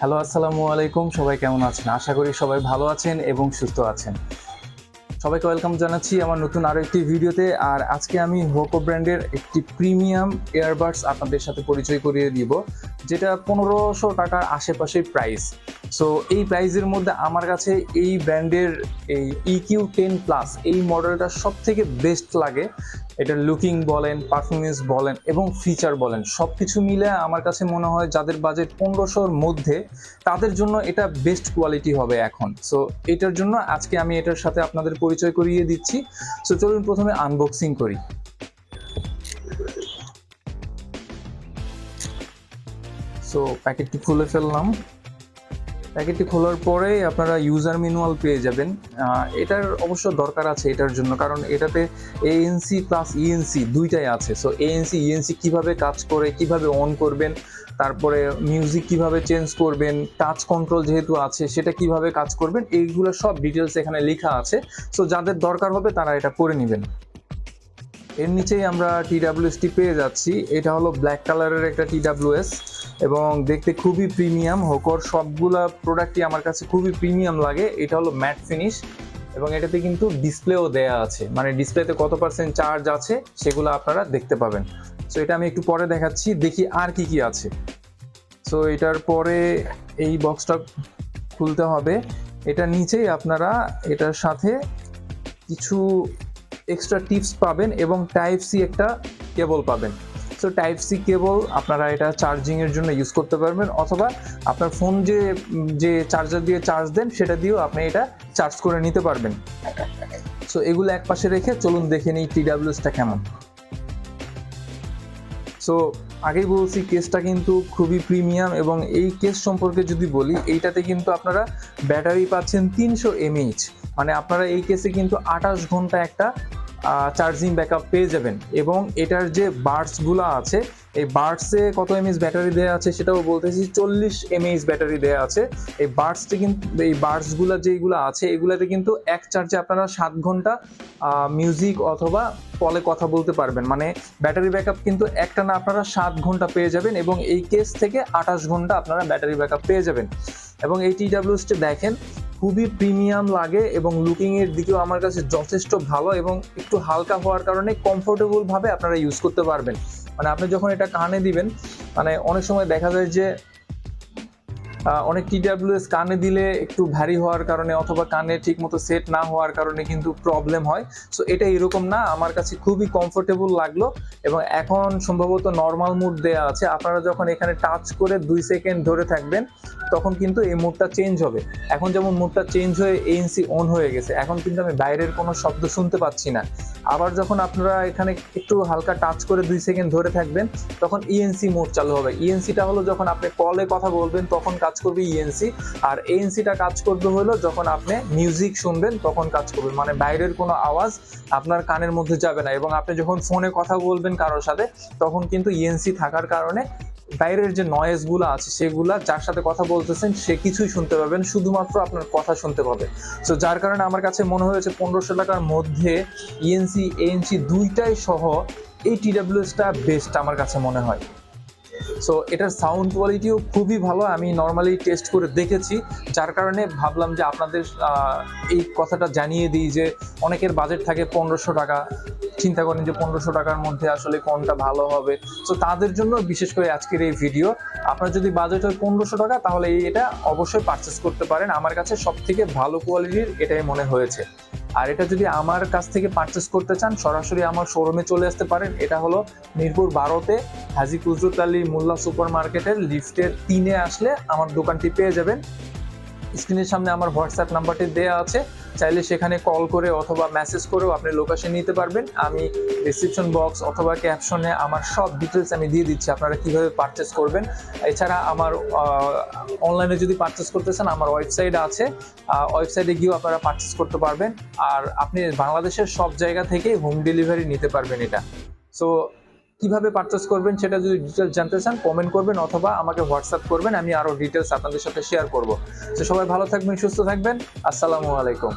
Hello, আসসালামু আলাইকুম। সবাই কেমন আছেন? আশা করি সবাই ভালো আছেন এবং সুস্থ আছেন। সবাইকে ওয়েলকাম জানাচ্ছি আমার নতুন আরো একটি ভিডিওতে। আর আজকে আমি হোকো ব্র্যান্ডের একটি প্রিমিয়াম ইয়ারবাডস আপনাদের সাথে পরিচয় করিয়ে দিব, যেটা 1500 টাকার আশেপাশেই প্রাইস। সো এই প্রাইসের মধ্যে আমার কাছে এই ব্র্যান্ডের এই EQ10 প্লাস এই মডেলটা সব থেকে বেস্ট লাগে। এটার লুকিং বলেন, পারফরমেন্স বলেন এবং ফিচার বলেন, সব কিছু মিলে আমার কাছে মনে হয় যাদের বাজেট 1500-র মধ্যে তাদের জন্য এটা বেস্ট কোয়ালিটি হবে এখন। সো এটার জন্য আজকে আমি এটার সাথে আপনাদের পরিচয় করিয়ে দিচ্ছি। সো চলুন প্রথমে আনবক্সিং করি। সো প্যাকেটটি খুলে ফেললাম। প্যাকেটটি খোলার পরেই আপনারা ইউজার ম্যানুয়াল পেয়ে যাবেন। এটার অবশ্য দরকার আছে এটার জন্য, কারণ এটাতে ANC প্লাস ENC দুইটাই আছে। সো ANC ENC কিভাবে কাজ করে, কিভাবে অন করবেন, তারপরে মিউজিক কিভাবে চেঞ্জ করবেন, টাচ কন্ট্রোল যেহেতু আছে সেটা কিভাবে কাজ করবেন, এইগুলো সব ডিটেলস এখানে লেখা আছে। সো যাদের দরকার হবে তারা এটা করে নেবেন। এর নিচেই আমরা TWS-টি পেয়ে যাচ্ছি। এটা হলো ব্ল্যাক কালারের একটা TWS এবং দেখতে খুবই প্রিমিয়াম। হোকোর সবগুলা প্রোডাক্টই আমার কাছে খুবই প্রিমিয়াম লাগে। এটা হলো ম্যাট ফিনিশ এবং এটাতে কিন্তু ডিসপ্লেও দেয়া আছে, মানে ডিসপ্লেতে কত পার্সেন্ট চার্জ আছে সেগুলো আপনারা দেখতে পাবেন। সো এটা আমি একটু পরে দেখাচ্ছি, দেখি আর কি কি আছে। সো এটার পরে এই বক্সটা খুলতে হবে। এটার নিচেই আপনারা এটার সাথে কিছু এক্সট্রা টিপস পাবেন এবং টাইপ সি একটা কেবল পাবেন। সো টাইপ সি কেবল আপনারা এটা চার্জিংয়ের জন্য ইউজ করতে পারবেন, অথবা আপনার ফোন যে চার্জার দিয়ে চার্জ দেন সেটা দিয়েও আপনি এটা চার্জ করে নিতে পারবেন। সো এগুলো এক পাশে রেখে চলুন দেখে নিই TWS-টা কেমন। সো আগেই বলছি কেসটা কিন্তু খুবই প্রিমিয়াম, এবং এই কেস সম্পর্কে যদি বলি, এইটাতে কিন্তু আপনারা ব্যাটারি পাচ্ছেন 300 mAh, মানে আপনারা এই কেসে কিন্তু 28 ঘন্টা একটা চার্জিং ব্যাকআপ পেয়ে যাবেন। এবং এটার যে বাডসগুলো আছে, এই বাডসে কত এমএএইচ ব্যাটারি দেওয়া আছে সেটাও বলতেছি, 40 mAh ব্যাটারি দেওয়া আছে। এই বাডসটি কিন্তু, এই বাডসগুলো যেগুলো আছে এগুলাতে কিন্তু এক চার্জে আপনারা 7 ঘন্টা মিউজিক অথবা কলে কথা বলতে পারবেন, মানে ব্যাটারি ব্যাকআপ কিন্তু একটা না আপনারা 7 ঘন্টা পেয়ে যাবেন, এবং এই কেস থেকে 28 ঘন্টা আপনারা ব্যাটারি ব্যাকআপ পেয়ে যাবেন। এবং এই TWS-টি দেখেন খুবই প্রিমিয়াম লাগে এবং লুকিংয়ের দিকেও আমার কাছে যথেষ্ট ভালো, এবং একটু হালকা হওয়ার কারণে কমফোর্টেবলভাবে আপনারা ইউজ করতে পারবেন। মানে আপনি যখন এটা কানে দিবেন, মানে অনেক সময় দেখা যায় যে অনেক TWS কানে দিলে একটু ভারী হওয়ার কারণে অথবা কানে ঠিক মতো সেট না হওয়ার কারণে কিন্তু প্রবলেম হয়। সো এটা এরকম না, আমার কাছে খুবই কমফোর্টেবল লাগলো। এবং এখন সম্ভবত নর্মাল মুড দেওয়া আছে, আপনারা যখন এখানে টাচ করে 2 সেকেন্ড ধরে থাকবেন তখন কিন্তু এই মুডটা চেঞ্জ হবে। এখন যেমন মুডটা চেঞ্জ হয়ে ANC অন হয়ে গেছে, এখন কিন্তু আমি বাইরের কোনো শব্দ শুনতে পাচ্ছি না। আবার যখন আপনারা এখানে একটু হালকা টাচ করে 2 সেকেন্ড ধরে থাকবেন তখন ENC মোড চালু হবে। ENC-টা হলো যখন আপনি কলে কথা বলবেন তখন কাজ করবে ENC, আর ANC-টা কাজ করবে হলো যখন আপনি মিউজিক শুনবেন তখন কাজ করবে, মানে বাইরের কোনো আওয়াজ আপনার কানের মধ্যে যাবে না। এবং আপনি যখন ফোনে কথা বলবেন কারোর সাথে তখন কিন্তু ENC থাকার কারণে বাইরের যে নয়েজগুলো আছে সেগুলা, যার সাথে কথা বলতেছেন সে কিছুই শুনতে পাবেন, শুধুমাত্র আপনার কথা শুনতে পাবে। সো যার কারণে আমার কাছে মনে হয়েছে 1500 টাকার মধ্যে ENC ANC দুইটাই সহ এই TWS-টা বেস্ট আমার কাছে মনে হয়। সো এটার সাউন্ড কোয়ালিটিও খুবই ভালো, আমি নর্মালি টেস্ট করে দেখেছি, যার কারণে ভাবলাম যে আপনাদের এই কথাটা জানিয়ে দিই যে অনেকের বাজেট থাকে 1500 টাকা, চিন্তা করেন যে 1500 টাকার মধ্যে আসলে কোনটা ভালো হবে। সো তাদের জন্য বিশেষ করে আজকের এই ভিডিও। আপনার যদি বাজেট হয় 1500 টাকা তাহলে এটা অবশ্যই পারচেস করতে পারেন, আমার কাছে সব থেকে ভালো কোয়ালিটির এটাই মনে হয়েছে। আর এটা যদি আমার কাছ থেকে পারচেস করতে চান সরাসরি আমার শোরুমে চলে আসতে পারেন। এটা হলো মিরপুর 12-তে হাজী কুদরত আলী মোল্লা সুপার মার্কেটের লিফটের 3-এ আসলে আমার দোকানটি পেয়ে যাবেন। স্ক্রিনের সামনে আমার হোয়াটসঅ্যাপ নাম্বারটি দেওয়া আছে, চাইলে সেখানে কল করে অথবা মেসেজ করেও আপনি লোকেশন নিতে পারবেন। আমি ডিসক্রিপশন বক্স অথবা ক্যাপশনে আমার সব ডিটেলস আমি দিয়ে দিচ্ছি আপনারা কীভাবে পারচেস করবেন। এছাড়া আমার অনলাইনে যদি পারচেস করতে চান আমার ওয়েবসাইট আছে, ওয়েবসাইটে গিয়েও আপনারা পারচেস করতে পারবেন। আর আপনি বাংলাদেশের সব জায়গা থেকে হোম ডেলিভারি নিতে পারবেন এটা। সো কিভাবে পারচেস করবেন সেটা যদি ডিটেলস জানতে চান কমেন্ট করবেন অথবা আমাকে হোয়াটসঅ্যাপ করবেন, আমি আরও ডিটেলস আপনাদের সাথে শেয়ার করব। তো সবাই ভালো থাকবেন, সুস্থ থাকবেন। আসসালামু আলাইকুম।